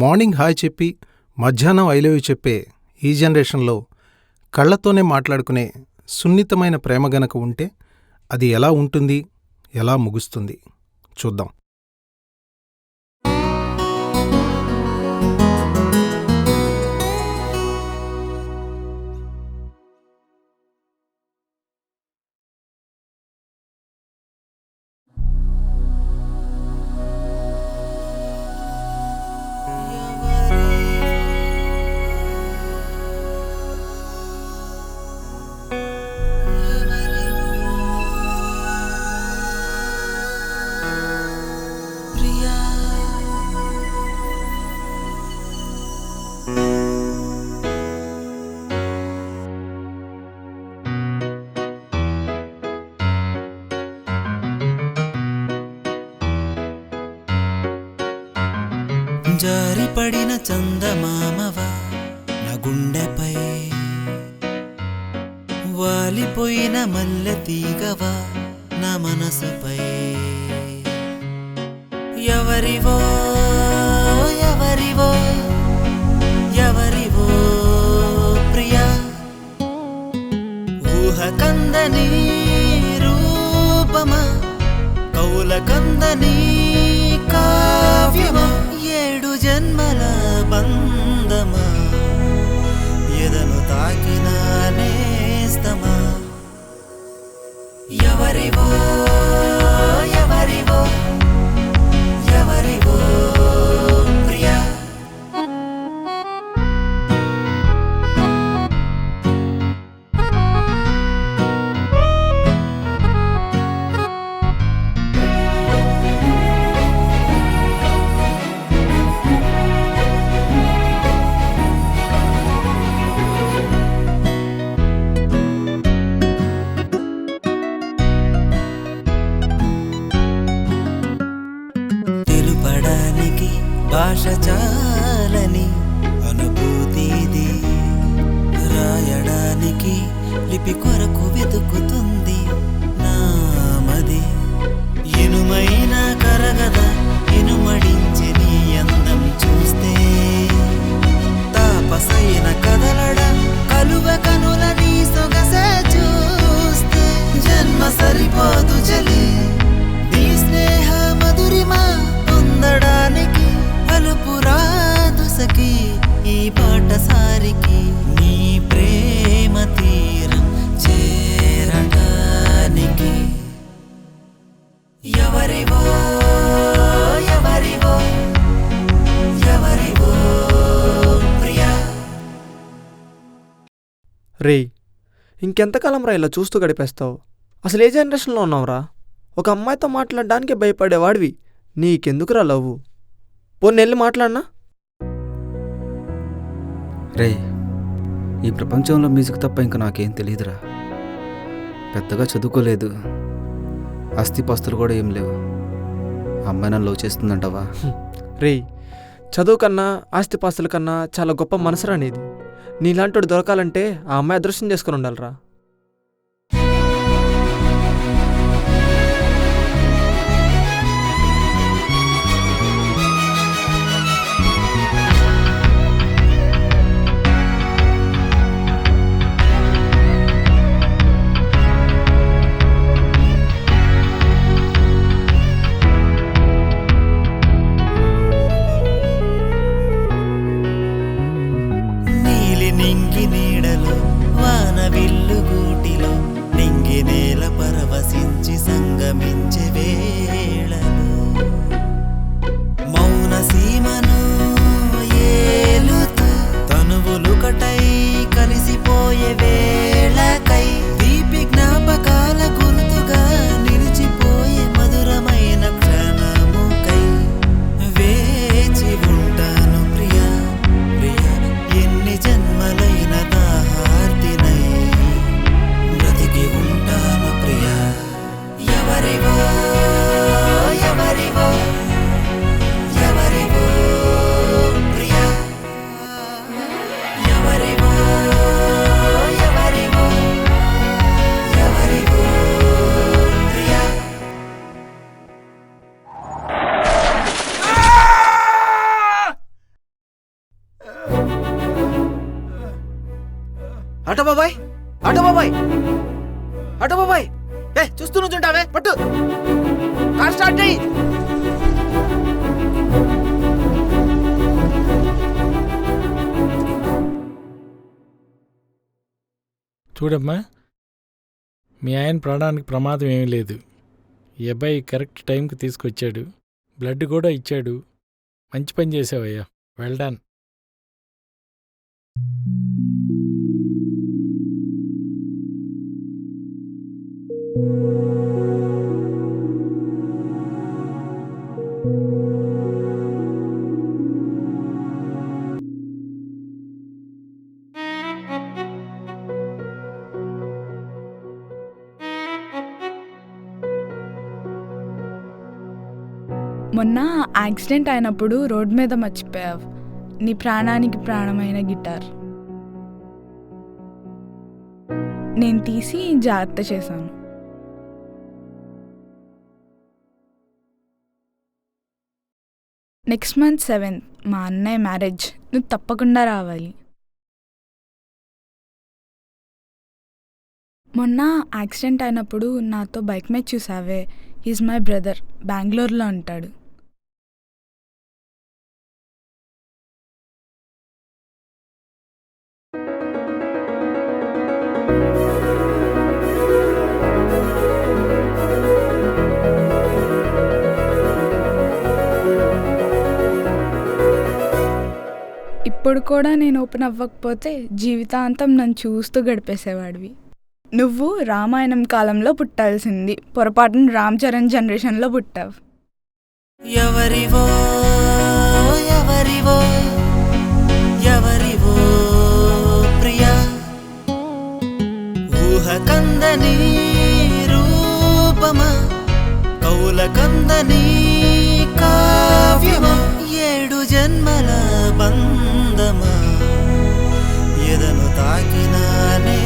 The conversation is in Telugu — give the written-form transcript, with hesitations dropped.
మార్నింగ్ హాయ్ చెప్పి మధ్యాహ్నం ఐ లవ్ యూ చెప్పే ఈ జనరేషన్లో కళ్లతోనే మాట్లాడుకునే సున్నితమైన ప్రేమ గనక ఉంటే అది ఎలా ఉంటుంది, ఎలా ముగుస్తుంది చూద్దాం. జారిపడిన చందమామవా నా గుండెపై, వాలిపోయిన మల్లె తీగవా నా మనసుపై. ఎవరివో ఎవరివో ఎవరివో ప్రియా, ఊహ కందని రూపమా, కౌల కందని కావ్యమా, ఏడు జన్మల బంధమా, ఎదను తాకిన నేస్తమా. ఎవరివో ఎవరివో ఎవరివో ప్రియా. తెలుపడానికి భాష చాలని అనుభూతి ఇది, రాయడానికి లిపి కొరకు వెతుకుతుంది నామది. ఇనుమైన కరగద ఇనుమడించి నీ అందం చూస్తే, తాపసైన కదలడ కలువ కనుల నీ సొగస చూస్తే, జన్మ సరిపోదు చలి నీ స్నేహ మధురిమా పొందడానికి, అలుపు రాదు సఖి ఈ బాటసారికి, నీ ప్రేమ తీరం చేరడానికి. ఎవరివో ఎవరివో ఎవరివో ప్రియా. రేయ్, ఇంకెంతకాలం రా ఇలా చూస్తూ గడిపేస్తావు? అసలు ఏ జనరేషన్లో ఉన్నావురా? ఒక అమ్మాయితో మాట్లాడడానికి భయపడేవాడివి, నీకెందుకురా లవ్వు? పోనీ వెళ్ళి మాట్లాడినా? రే, ఈ ప్రపంచంలో మ్యూజిక్ తప్ప ఇంక నాకేం తెలియదురా. పెద్దగా చదువుకోలేదు, ఆస్తిపాస్తులు కూడా ఏం లేవు. అమ్మాయి నన్ను లవ్ చేస్తుందంటావా? రేయ్, చదువు కన్నా ఆస్తిపాస్తుల కన్నా చాలా గొప్ప మనసురా నీది. నీలాంటి దొరకాలంటే ఆ అమ్మాయి అదృష్టం చేసుకుని ఉండాలిరా. నింగి నీడలో వాన విల్లు గూటిలో నింగి నేల పరవశించి సంగమించే వేళలో, మౌన సీమను ఏలుతూ తనువులు కటై కలిసిపోయే వేళకై, దీపి జ్ఞాపకాల గుర్తుగా నిలిచిపోయే మధురమైన క్షణముకై వేచి ఉంటాను ప్రియా ప్రియా. ఎన్ని జన్మలైన దాహార్తినై బ్రతికి ఉంటాను ప్రియా. ఆటో బాబాయ్, ఆటో బాబాయ్, ఆటో బాబాయ్, చూస్తూ నుంచుంటావే, పట్టు కార్ స్టార్ట్ చేయి. చూడమ్మా, మీ ఆయన ప్రాణానికి ప్రమాదం ఏమీ లేదు. ఈ అబ్బాయి కరెక్ట్ టైంకి తీసుకొచ్చాడు, బ్లడ్ కూడా ఇచ్చాడు. మంచి పని చేసావయ్యా, వెల్ డన్. మొన్న యాక్సిడెంట్ అయినప్పుడు రోడ్ మీద మర్చిపోయావు నీ ప్రాణానికి ప్రాణమైన గిటార్. నేను తీసి జాగ్రత్త చేశాను. నెక్స్ట్ మంత్ 7th మా అన్నయ్య మ్యారేజ్, నువ్వు తప్పకుండా రావాలి. మొన్న యాక్సిడెంట్ అయినప్పుడు నాతో బైక్ మీద చూసావే, ఈజ్ మై బ్రదర్, బెంగళూరులో ఉంటాడు. ఇప్పుడు కూడా నేను ఓపెన్ అవ్వకపోతే జీవితాంతం నన్ను చూస్తూ గడిపేసేవాడివి. నువ్వు రామాయణం కాలంలో పుట్టాల్సింది, పొరపాటున రామ్ చరణ్ జనరేషన్లో పుట్టావు. ఎవరివో ఎవరివో ఎవరివో ప్రియా, ఊహ కందని రూపమా, కౌల కందని కావ్యమా, 7 జన్మల బంధమా, ఎదను తాకినానే